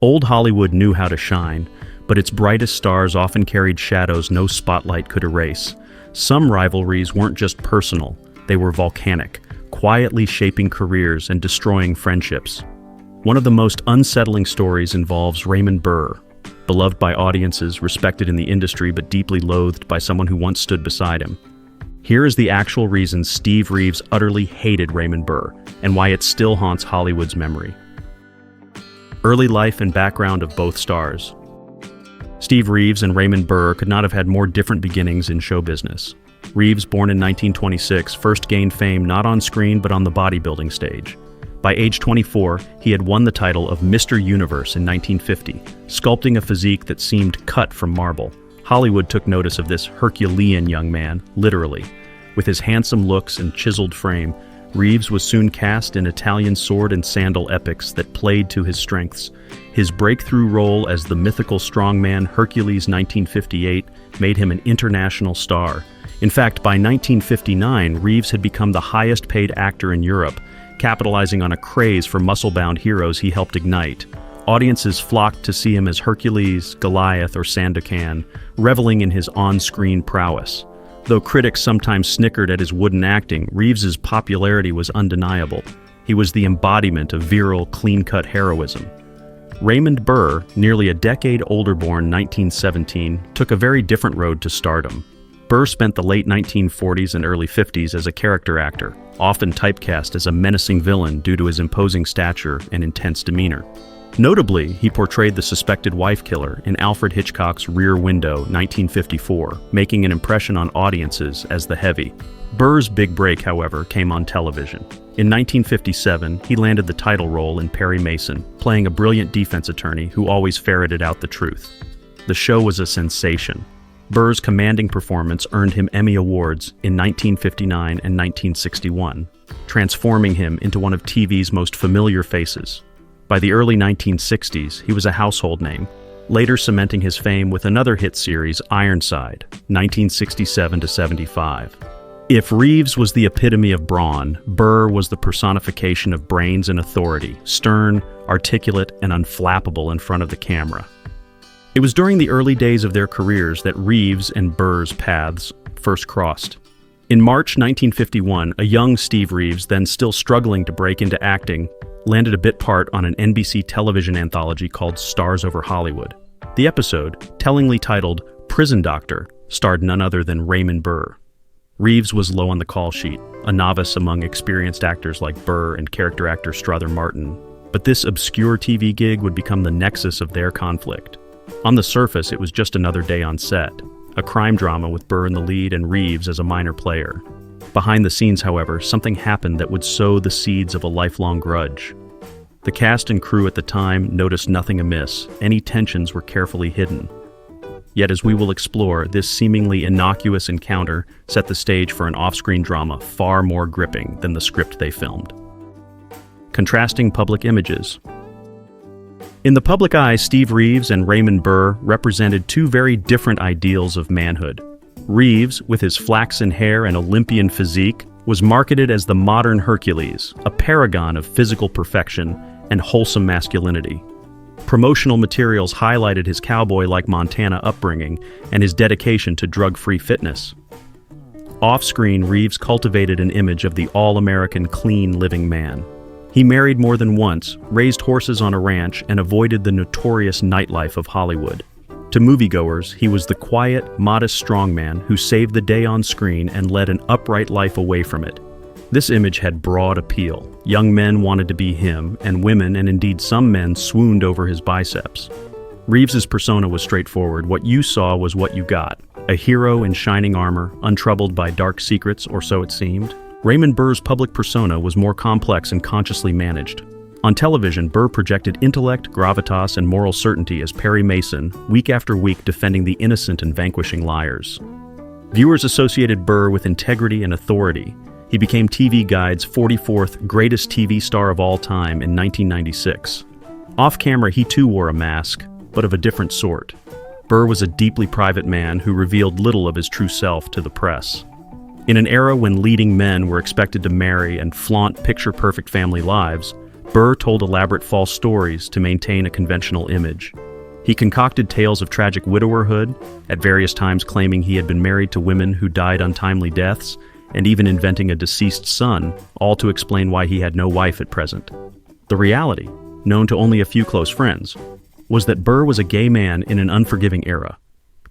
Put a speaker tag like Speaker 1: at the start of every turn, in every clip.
Speaker 1: Old Hollywood knew how to shine, but its brightest stars often carried shadows no spotlight could erase. Some rivalries weren't just personal, they were volcanic, quietly shaping careers and destroying friendships. One of the most unsettling stories involves Raymond Burr, beloved by audiences, respected in the industry, but deeply loathed by someone who once stood beside him. Here is the actual reason Steve Reeves utterly hated Raymond Burr, and why it still haunts Hollywood's memory. Early life and background of both stars. Steve Reeves and Raymond Burr could not have had more different beginnings in show business. Reeves, born in 1926, first gained fame not on screen but on the bodybuilding stage. By age 24, he had won the title of Mr. Universe in 1950, sculpting a physique that seemed cut from marble. Hollywood took notice of this Herculean young man, literally. With his handsome looks and chiseled frame, Reeves was soon cast in Italian sword and sandal epics that played to his strengths. His breakthrough role as the mythical strongman Hercules 1958 made him an international star. In fact, by 1959, Reeves had become the highest-paid actor in Europe, capitalizing on a craze for muscle-bound heroes he helped ignite. Audiences flocked to see him as Hercules, Goliath, or Sandokan, reveling in his on-screen prowess. Though critics sometimes snickered at his wooden acting, Reeves's popularity was undeniable. He was the embodiment of virile, clean-cut heroism. Raymond Burr, nearly a decade older, born 1917, took a very different road to stardom. Burr spent the late 1940s and early 50s as a character actor, often typecast as a menacing villain due to his imposing stature and intense demeanor. Notably, he portrayed the suspected wife killer in Alfred Hitchcock's Rear Window, 1954, making an impression on audiences as the heavy. Burr's big break, however, came on television. In 1957, he landed the title role in Perry Mason, playing a brilliant defense attorney who always ferreted out the truth. The show was a sensation. Burr's commanding performance earned him Emmy Awards in 1959 and 1961, transforming him into one of TV's most familiar faces. By the early 1960s, he was a household name, later cementing his fame with another hit series, Ironside, 1967-75. If Reeves was the epitome of brawn, Burr was the personification of brains and authority, stern, articulate, and unflappable in front of the camera. It was during the early days of their careers that Reeves and Burr's paths first crossed. In March 1951, a young Steve Reeves, then still struggling to break into acting, landed a bit part on an NBC television anthology called Stars Over Hollywood. The episode, tellingly titled Prison Doctor, starred none other than Raymond Burr. Reeves was low on the call sheet, a novice among experienced actors like Burr and character actor Strother Martin, but this obscure TV gig would become the nexus of their conflict. On the surface, it was just another day on set, a crime drama with Burr in the lead and Reeves as a minor player. Behind the scenes, however, something happened that would sow the seeds of a lifelong grudge. The cast and crew at the time noticed nothing amiss. Any tensions were carefully hidden. Yet, as we will explore, this seemingly innocuous encounter set the stage for an off-screen drama far more gripping than the script they filmed. Contrasting public images. In the public eye, Steve Reeves and Raymond Burr represented two very different ideals of manhood. Reeves, with his flaxen hair and Olympian physique, was marketed as the modern Hercules, a paragon of physical perfection and wholesome masculinity. Promotional materials highlighted his cowboy-like Montana upbringing and his dedication to drug-free fitness. Off-screen, Reeves cultivated an image of the all-American clean living man. He married more than once, raised horses on a ranch, and avoided the notorious nightlife of Hollywood. To moviegoers, he was the quiet, modest strongman who saved the day on screen and led an upright life away from it. This image had broad appeal. Young men wanted to be him, and women, and indeed some men, swooned over his biceps. Reeves's persona was straightforward. What you saw was what you got. A hero in shining armor, untroubled by dark secrets, or so it seemed. Raymond Burr's public persona was more complex and consciously managed. On television, Burr projected intellect, gravitas, and moral certainty as Perry Mason, week after week defending the innocent and vanquishing liars. Viewers associated Burr with integrity and authority. He became TV Guide's 44th greatest TV star of all time in 1996. Off-camera, he too wore a mask, but of a different sort. Burr was a deeply private man who revealed little of his true self to the press. In an era when leading men were expected to marry and flaunt picture-perfect family lives, Burr told elaborate false stories to maintain a conventional image. He concocted tales of tragic widowerhood, at various times claiming he had been married to women who died untimely deaths, and even inventing a deceased son, all to explain why he had no wife at present. The reality, known to only a few close friends, was that Burr was a gay man in an unforgiving era.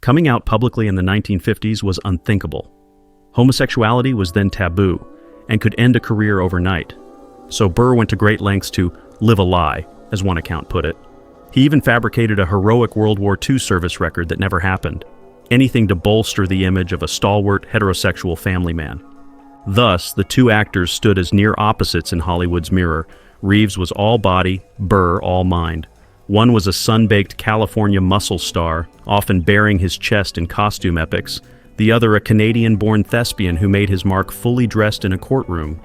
Speaker 1: Coming out publicly in the 1950s was unthinkable. Homosexuality was then taboo, and could end a career overnight. So Burr went to great lengths to live a lie, as one account put it. He even fabricated a heroic World War II service record that never happened, anything to bolster the image of a stalwart heterosexual family man. Thus, the two actors stood as near opposites in Hollywood's mirror. Reeves was all body, Burr all mind. One was a sun-baked California muscle star, often baring his chest in costume epics. The other a Canadian-born thespian who made his mark fully dressed in a courtroom.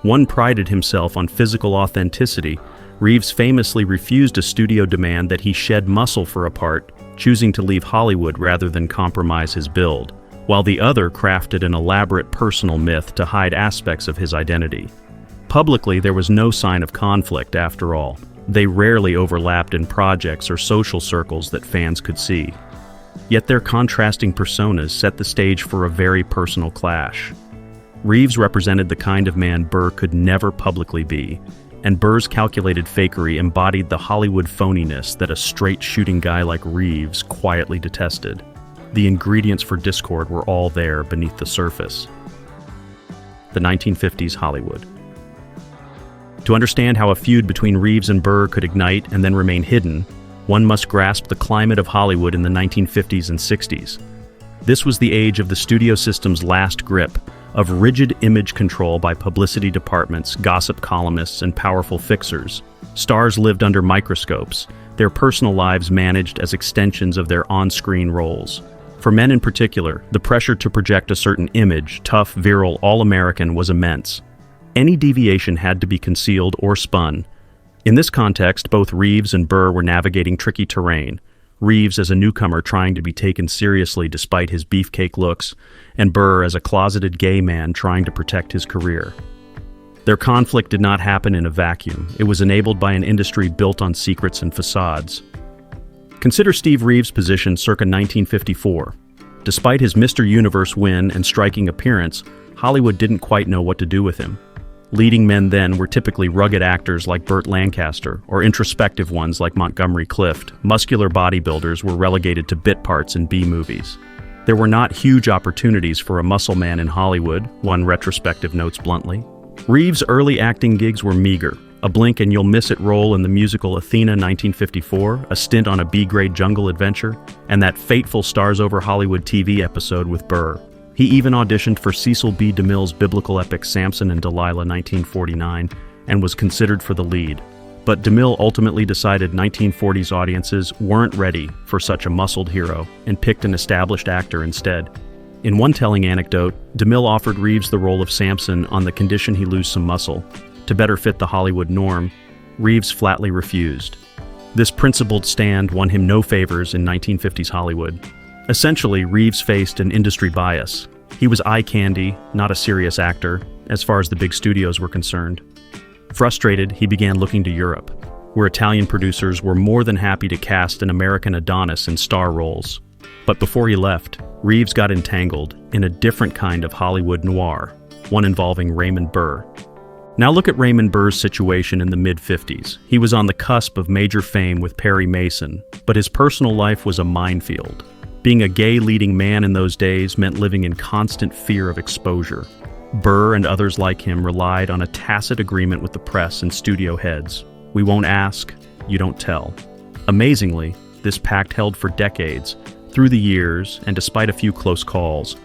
Speaker 1: One prided himself on physical authenticity. Reeves famously refused a studio demand that he shed muscle for a part, choosing to leave Hollywood rather than compromise his build, while the other crafted an elaborate personal myth to hide aspects of his identity. Publicly, there was no sign of conflict after all. They rarely overlapped in projects or social circles that fans could see. Yet their contrasting personas set the stage for a very personal clash. Reeves represented the kind of man Burr could never publicly be, and Burr's calculated fakery embodied the Hollywood phoniness that a straight-shooting guy like Reeves quietly detested. The ingredients for discord were all there beneath the surface. The 1950s Hollywood. To understand how a feud between Reeves and Burr could ignite and then remain hidden, one must grasp the climate of Hollywood in the 1950s and 60s. This was the age of the studio system's last grip, of rigid image control by publicity departments, gossip columnists, and powerful fixers. Stars lived under microscopes, their personal lives managed as extensions of their on-screen roles. For men in particular, the pressure to project a certain image, tough, virile, all-American, was immense. Any deviation had to be concealed or spun. In this context, both Reeves and Burr were navigating tricky terrain. Reeves as a newcomer trying to be taken seriously despite his beefcake looks, and Burr as a closeted gay man trying to protect his career. Their conflict did not happen in a vacuum. It was enabled by an industry built on secrets and facades. Consider Steve Reeves' position circa 1954. Despite his Mr. Universe win and striking appearance, Hollywood didn't quite know what to do with him. Leading men then were typically rugged actors like Burt Lancaster, or introspective ones like Montgomery Clift. Muscular bodybuilders were relegated to bit parts in B-movies. There were not huge opportunities for a muscle man in Hollywood, one retrospective notes bluntly. Reeves' early acting gigs were meager. A blink-and-you'll-miss-it role in the musical Athena 1954, a stint on a B-grade jungle adventure, and that fateful Stars Over Hollywood TV episode with Burr. He even auditioned for Cecil B. DeMille's biblical epic Samson and Delilah 1949 and was considered for the lead. But DeMille ultimately decided 1940s audiences weren't ready for such a muscled hero and picked an established actor instead. In one telling anecdote, DeMille offered Reeves the role of Samson on the condition he lose some muscle. To better fit the Hollywood norm, Reeves flatly refused. This principled stand won him no favors in 1950s Hollywood. Essentially, Reeves faced an industry bias. He was eye candy, not a serious actor, as far as the big studios were concerned. Frustrated, he began looking to Europe, where Italian producers were more than happy to cast an American Adonis in star roles. But before he left, Reeves got entangled in a different kind of Hollywood noir, one involving Raymond Burr. Now look at Raymond Burr's situation in the mid-50s. He was on the cusp of major fame with Perry Mason, but his personal life was a minefield. Being a gay leading man in those days meant living in constant fear of exposure. Burr and others like him relied on a tacit agreement with the press and studio heads. We won't ask, you don't tell. Amazingly, this pact held for decades, through the years, and despite a few close calls.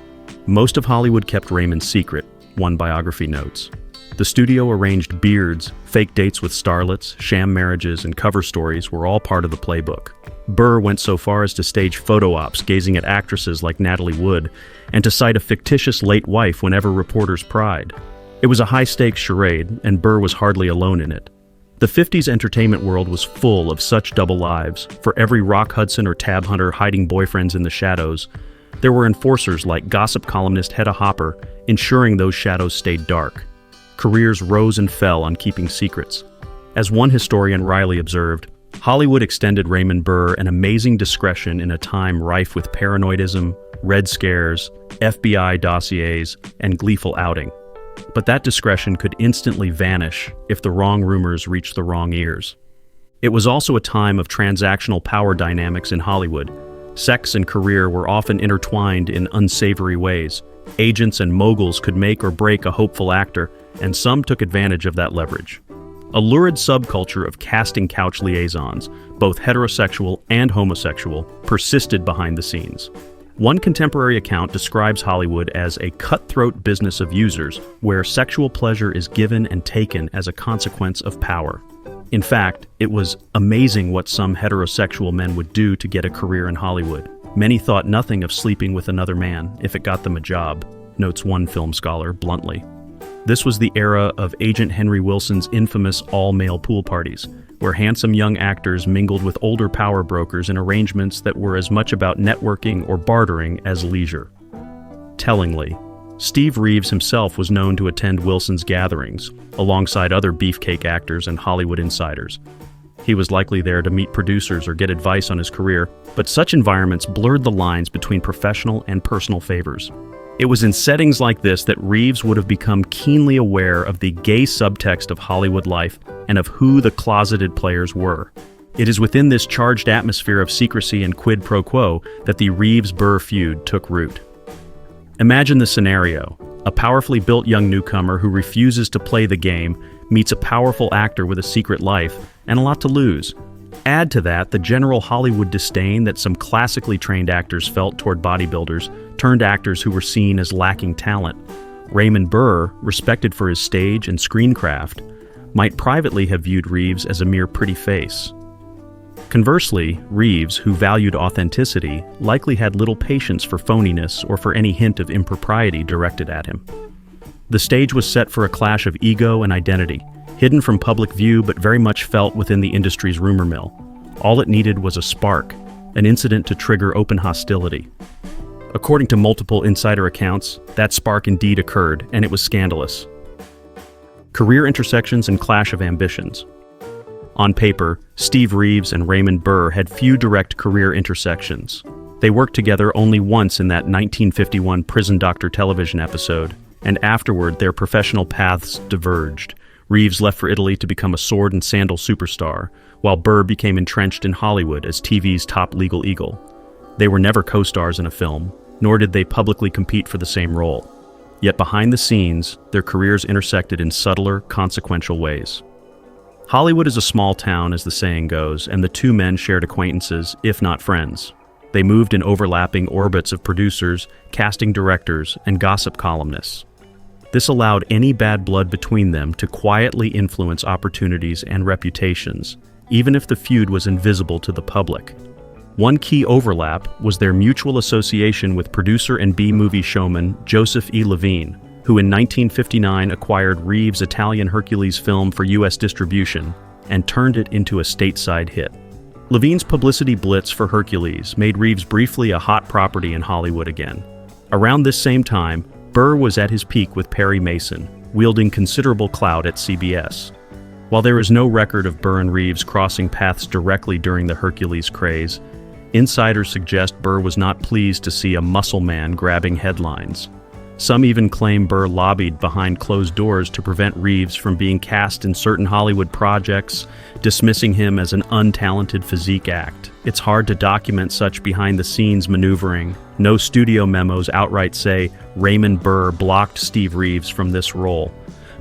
Speaker 1: Most of Hollywood kept Raymond secret, one biography notes. The studio arranged beards, fake dates with starlets, sham marriages, and cover stories were all part of the playbook. Burr went so far as to stage photo ops gazing at actresses like Natalie Wood, and to cite a fictitious late wife whenever reporters pried. It was a high-stakes charade, and Burr was hardly alone in it. The 50s entertainment world was full of such double lives. For every Rock Hudson or Tab Hunter hiding boyfriends in the shadows, there were enforcers like gossip columnist Hedda Hopper, ensuring those shadows stayed dark. Careers rose and fell on keeping secrets. As one historian wryly observed, Hollywood extended Raymond Burr an amazing discretion in a time rife with paranoidism, red scares, FBI dossiers, and gleeful outing. But that discretion could instantly vanish if the wrong rumors reached the wrong ears. It was also a time of transactional power dynamics in Hollywood. Sex and career were often intertwined in unsavory ways. Agents and moguls could make or break a hopeful actor, and some took advantage of that leverage. A lurid subculture of casting couch liaisons, both heterosexual and homosexual, persisted behind the scenes. One contemporary account describes Hollywood as a cutthroat business of users, where sexual pleasure is given and taken as a consequence of power. In fact, it was amazing what some heterosexual men would do to get a career in Hollywood. Many thought nothing of sleeping with another man if it got them a job, notes one film scholar bluntly. This was the era of Agent Henry Wilson's infamous all-male pool parties, where handsome young actors mingled with older power brokers in arrangements that were as much about networking or bartering as leisure. Tellingly, Steve Reeves himself was known to attend Wilson's gatherings, alongside other beefcake actors and Hollywood insiders. He was likely there to meet producers or get advice on his career, but such environments blurred the lines between professional and personal favors. It was in settings like this that Reeves would have become keenly aware of the gay subtext of Hollywood life and of who the closeted players were. It is within this charged atmosphere of secrecy and quid pro quo that the Reeves-Burr feud took root. Imagine the scenario. A powerfully built young newcomer who refuses to play the game meets a powerful actor with a secret life and a lot to lose. Add to that the general Hollywood disdain that some classically trained actors felt toward bodybuilders turned actors who were seen as lacking talent. Raymond Burr, respected for his stage and screencraft, might privately have viewed Reeves as a mere pretty face. Conversely, Reeves, who valued authenticity, likely had little patience for phoniness or for any hint of impropriety directed at him. The stage was set for a clash of ego and identity, hidden from public view but very much felt within the industry's rumor mill. All it needed was a spark, an incident to trigger open hostility. According to multiple insider accounts, that spark indeed occurred, and it was scandalous. Career intersections and clash of ambitions. On paper, Steve Reeves and Raymond Burr had few direct career intersections. They worked together only once in that 1951 Prison Doctor television episode, and afterward their professional paths diverged. Reeves left for Italy to become a sword and sandal superstar, while Burr became entrenched in Hollywood as TV's top legal eagle. They were never co-stars in a film, nor did they publicly compete for the same role. Yet behind the scenes, their careers intersected in subtler, consequential ways. Hollywood is a small town, as the saying goes, and the two men shared acquaintances, if not friends. They moved in overlapping orbits of producers, casting directors, and gossip columnists. This allowed any bad blood between them to quietly influence opportunities and reputations, even if the feud was invisible to the public. One key overlap was their mutual association with producer and B-movie showman Joseph E. Levine, who in 1959 acquired Reeves' Italian Hercules film for U.S. distribution and turned it into a stateside hit. Levine's publicity blitz for Hercules made Reeves briefly a hot property in Hollywood again. Around this same time, Burr was at his peak with Perry Mason, wielding considerable clout at CBS. While there is no record of Burr and Reeves crossing paths directly during the Hercules craze, insiders suggest Burr was not pleased to see a muscle man grabbing headlines. Some even claim Burr lobbied behind closed doors to prevent Reeves from being cast in certain Hollywood projects, dismissing him as an untalented physique act. It's hard to document such behind-the-scenes maneuvering. No studio memos outright say Raymond Burr blocked Steve Reeves from this role,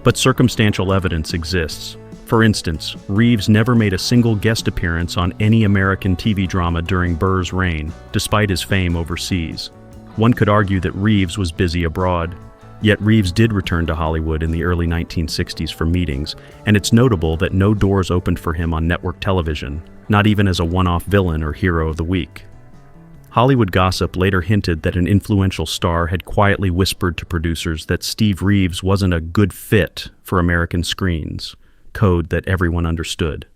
Speaker 1: but circumstantial evidence exists. For instance, Reeves never made a single guest appearance on any American TV drama during Burr's reign, despite his fame overseas. One could argue that Reeves was busy abroad. Yet Reeves did return to Hollywood in the early 1960s for meetings, and it's notable that no doors opened for him on network television, not even as a one-off villain or hero of the week. Hollywood gossip later hinted that an influential star had quietly whispered to producers that Steve Reeves wasn't a good fit for American screens, code that everyone understood.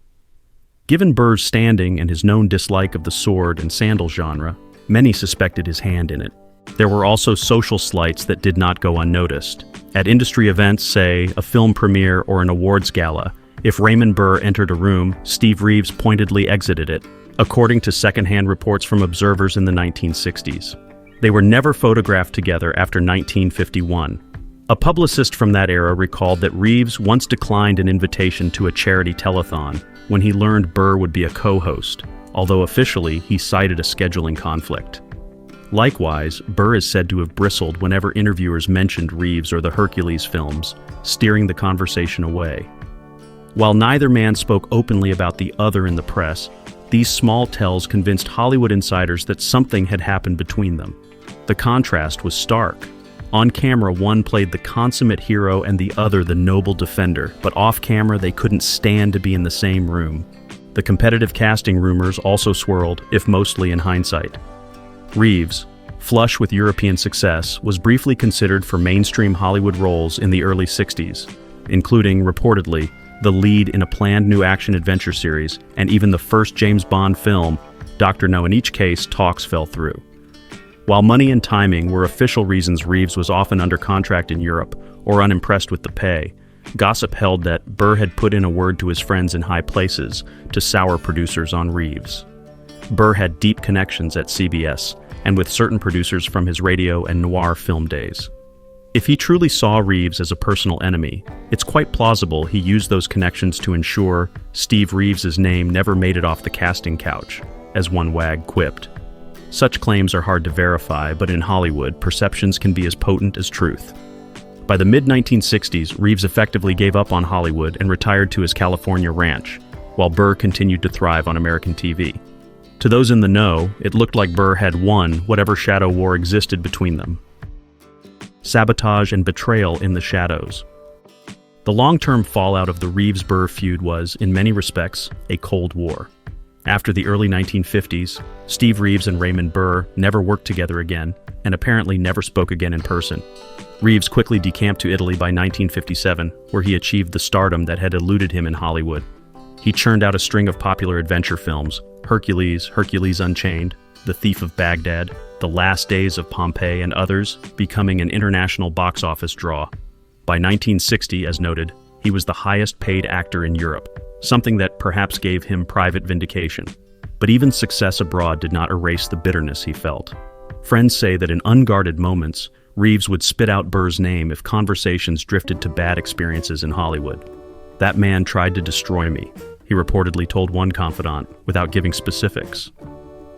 Speaker 1: Given Burr's standing and his known dislike of the sword and sandal genre, many suspected his hand in it. There were also social slights that did not go unnoticed. At industry events, say a film premiere or an awards gala, If Raymond Burr entered a room, Steve Reeves pointedly exited it, according to secondhand reports from observers in the 1960s. They were never photographed together after 1951. A publicist from that era recalled that Reeves once declined an invitation to a charity telethon when he learned Burr would be a co-host, although officially he cited a scheduling conflict. Likewise, Burr is said to have bristled whenever interviewers mentioned Reeves or the Hercules films, steering the conversation away. While neither man spoke openly about the other in the press, these small tells convinced Hollywood insiders that something had happened between them. The contrast was stark. On camera, one played the consummate hero and the other the noble defender, but off camera they couldn't stand to be in the same room. The competitive casting rumors also swirled, if mostly in hindsight. Reeves, flush with European success, was briefly considered for mainstream Hollywood roles in the early 60s, including, reportedly, the lead in a planned new action-adventure series and even the first James Bond film, Dr. No. In each case, talks fell through. While money and timing were official reasons Reeves was often under contract in Europe or unimpressed with the pay, gossip held that Burr had put in a word to his friends in high places to sour producers on Reeves. Burr had deep connections at CBS and with certain producers from his radio and noir film days. If he truly saw Reeves as a personal enemy, it's quite plausible he used those connections to ensure Steve Reeves's name never made it off the casting couch, as one wag quipped. Such claims are hard to verify, but in Hollywood, perceptions can be as potent as truth. By the mid-1960s, Reeves effectively gave up on Hollywood and retired to his California ranch, while Burr continued to thrive on American TV. To those in the know, it looked like Burr had won whatever shadow war existed between them. Sabotage and betrayal in the shadows. The long-term fallout of the Reeves-Burr feud was, in many respects, a Cold War. After the early 1950s, Steve Reeves and Raymond Burr never worked together again, and apparently never spoke again in person. Reeves quickly decamped to Italy by 1957, where he achieved the stardom that had eluded him in Hollywood. He churned out a string of popular adventure films: Hercules, Hercules Unchained, The Thief of Baghdad, The Last Days of Pompeii, and others, becoming an international box office draw. By 1960, as noted, he was the highest-paid actor in Europe, something that perhaps gave him private vindication. But even success abroad did not erase the bitterness he felt. Friends say that in unguarded moments, Reeves would spit out Burr's name if conversations drifted to bad experiences in Hollywood. "That man tried to destroy me," he reportedly told one confidant, without giving specifics.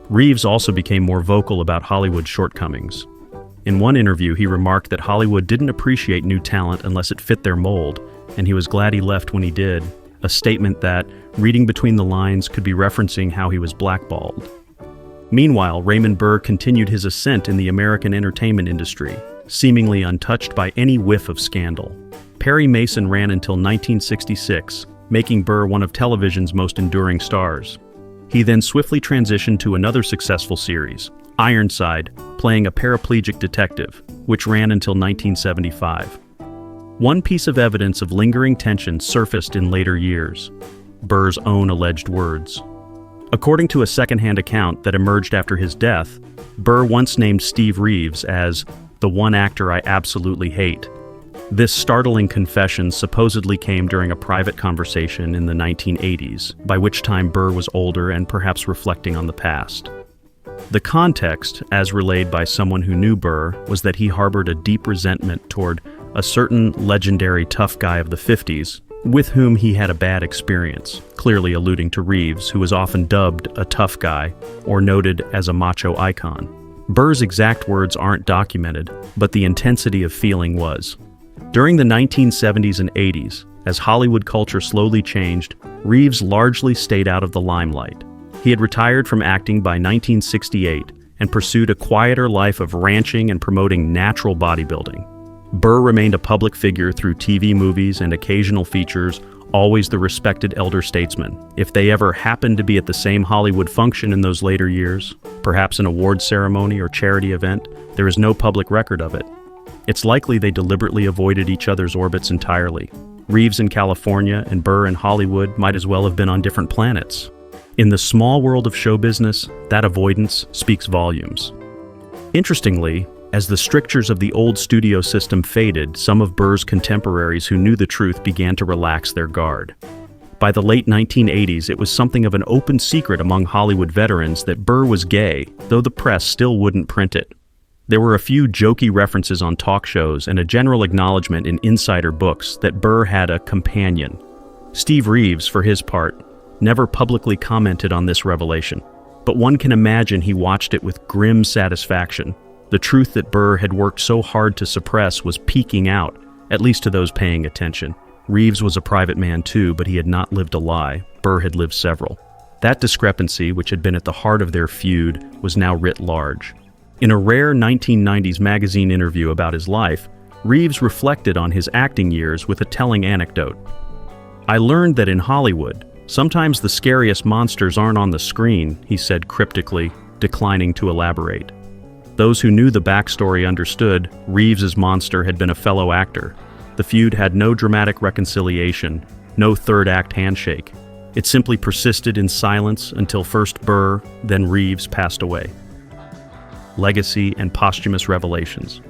Speaker 1: Reeves also became more vocal about Hollywood's shortcomings. In one interview, he remarked that Hollywood didn't appreciate new talent unless it fit their mold, and he was glad he left when he did, a statement that, reading between the lines, could be referencing how he was blackballed. Meanwhile, Raymond Burr continued his ascent in the American entertainment industry, seemingly untouched by any whiff of scandal. Perry Mason ran until 1966, making Burr one of television's most enduring stars. He then swiftly transitioned to another successful series, Ironside, playing a paraplegic detective, which ran until 1975. One piece of evidence of lingering tension surfaced in later years: Burr's own alleged words. According to a secondhand account that emerged after his death, Burr once named Steve Reeves as the one actor I absolutely hate. This startling confession supposedly came during a private conversation in the 1980s, by which time Burr was older and perhaps reflecting on the past. The context, as relayed by someone who knew Burr, was that he harbored a deep resentment toward a certain legendary tough guy of the 50s, with whom he had a bad experience, clearly alluding to Reeves, who was often dubbed a tough guy or noted as a macho icon. Burr's exact words aren't documented, but the intensity of feeling was. During the 1970s and 80s, as Hollywood culture slowly changed, Reeves largely stayed out of the limelight. He had retired from acting by 1968 and pursued a quieter life of ranching and promoting natural bodybuilding. Burr remained a public figure through TV movies and occasional features, always the respected elder statesman. If they ever happened to be at the same Hollywood function in those later years, perhaps an award ceremony or charity event, there is no public record of it. It's likely they deliberately avoided each other's orbits entirely. Reeves in California and Burr in Hollywood might as well have been on different planets. In the small world of show business, that avoidance speaks volumes. Interestingly, as the strictures of the old studio system faded, some of Burr's contemporaries who knew the truth began to relax their guard. By the late 1980s, it was something of an open secret among Hollywood veterans that Burr was gay, though the press still wouldn't print it. There were a few jokey references on talk shows and a general acknowledgement in insider books that Burr had a companion. Steve Reeves, for his part, never publicly commented on this revelation, but one can imagine he watched it with grim satisfaction. The truth that Burr had worked so hard to suppress was peeking out, at least to those paying attention. Reeves was a private man too, but he had not lived a lie. Burr had lived several. That discrepancy, which had been at the heart of their feud, was now writ large. In a rare 1990s magazine interview about his life, Reeves reflected on his acting years with a telling anecdote. "I learned that in Hollywood, sometimes the scariest monsters aren't on the screen," he said cryptically, declining to elaborate. Those who knew the backstory understood Reeves's monster had been a fellow actor. The feud had no dramatic reconciliation, no third-act handshake. It simply persisted in silence until first Burr, then Reeves passed away. Legacy and posthumous revelations.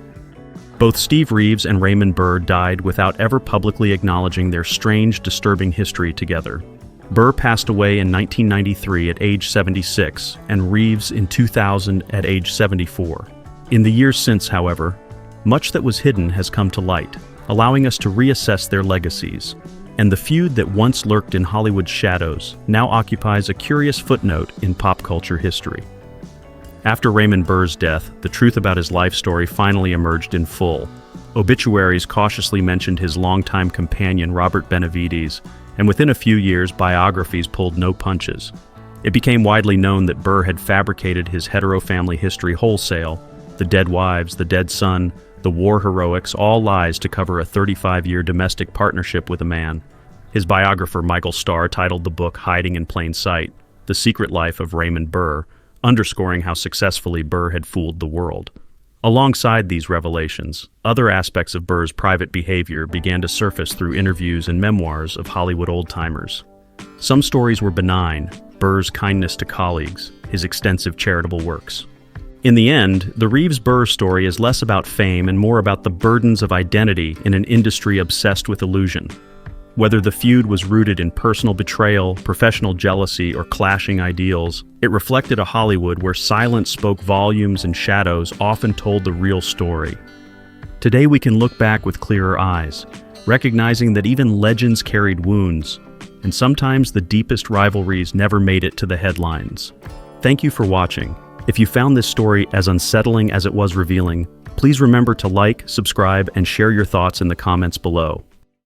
Speaker 1: Both Steve Reeves and Raymond Burr died without ever publicly acknowledging their strange, disturbing history together. Burr passed away in 1993 at age 76, and Reeves in 2000 at age 74. In the years since, however, much that was hidden has come to light, allowing us to reassess their legacies. And the feud that once lurked in Hollywood's shadows now occupies a curious footnote in pop culture history. After Raymond Burr's death, the truth about his life story finally emerged in full. Obituaries cautiously mentioned his longtime companion Robert Benavides, and within a few years, biographies pulled no punches. It became widely known that Burr had fabricated his hetero-family history wholesale: the dead wives, the dead son, the war heroics, all lies to cover a 35-year domestic partnership with a man. His biographer Michael Starr titled the book Hiding in Plain Sight: The Secret Life of Raymond Burr, underscoring how successfully Burr had fooled the world. Alongside these revelations, other aspects of Burr's private behavior began to surface through interviews and memoirs of Hollywood old-timers. Some stories were benign: Burr's kindness to colleagues, his extensive charitable works. In the end, the Reeves-Burr story is less about fame and more about the burdens of identity in an industry obsessed with illusion. Whether the feud was rooted in personal betrayal, professional jealousy, or clashing ideals, it reflected a Hollywood where silence spoke volumes and shadows often told the real story. Today we can look back with clearer eyes, recognizing that even legends carried wounds, and sometimes the deepest rivalries never made it to the headlines. Thank you for watching. If you found this story as unsettling as it was revealing, please remember to like, subscribe, and share your thoughts in the comments below.